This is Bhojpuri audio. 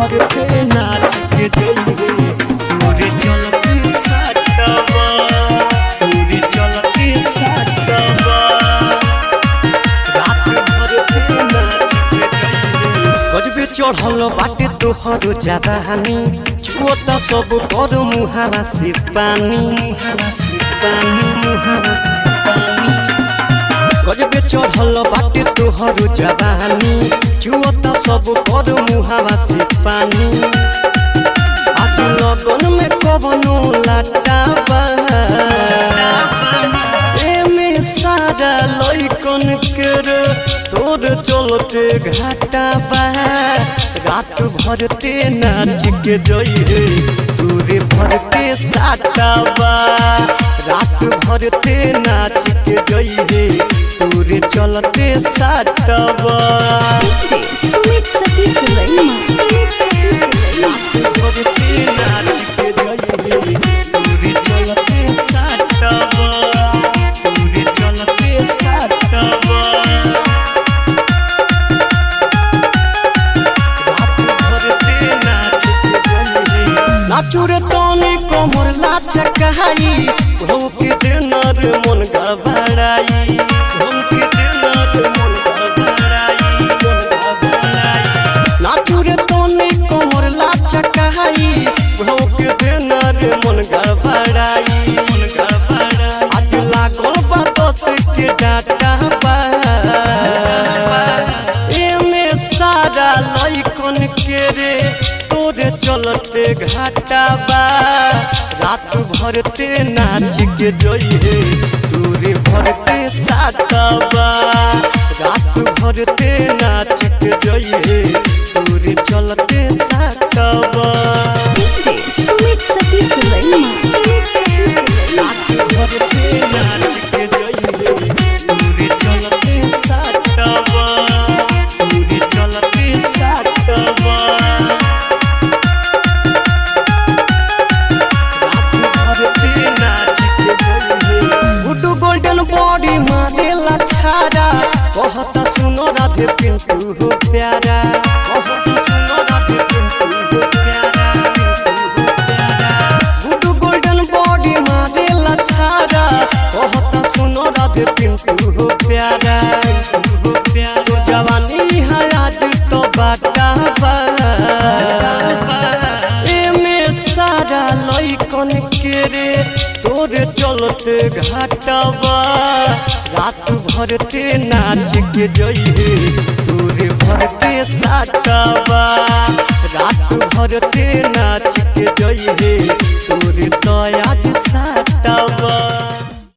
भर के नाच के जइए तोरे चलते साटवा तोरे चलते साटवा रात भर के नाच के जइए गजबे चढ़ल बाटे तोहर जवानी छुअता सब कर मुहारा से पानी गजबे चढ़ल बाटे तोहर जवानी छुअता सब कर मुहारा से पानी आज लगन में कवनो लाटाबा एमे सारा लइकन के तोर चलते घाटाबा रात भर ते नाच के जइए तोरे भर के साटाबा रात भर ते नाच के जइए तोरे चलते साटवा सुमित सतीश रात भर के नाच के जइए तोरे चलते साटवा तोरे चलते साटवा नाचू रे तोनी कमर लाच कहाई भौके देनर मन गबड़ाई भौके देनर मन गबड़ाई नाचू रे तोनी कमर लाच कहाई भौके देनर मन गबड़ाई आज लागल बा 10 के डाटा बा एमे सारा लइकन के रे तोरे चलते घाटाबा रात भर ते नाच के जइए तोरे भर के साटवा रात भर ते नाच के जइए तोरे चलते साटवा सुमित सतीश रात भर के नाच के जइए तोरे चलते साटवा तोरे चलते साटवा गोल्डन बॉडी मारेला छाड़ा कहता सुनो राधे पिंटू हो प्यारा कहता सुनो राधे पिंटू हो प्यारा गुड्डू गोल्डन बॉडी मारेला छाड़ा कहता सुनो राधे पिंटू हो प्यारा तो जवानी है आज तो बाटाबा एमे सारा लइकन के रे तोरे चलते घाटाबा रात भर ते नाच के जइए तोरे भर के साटवा रात भर ते नाच के जइए तोरे तया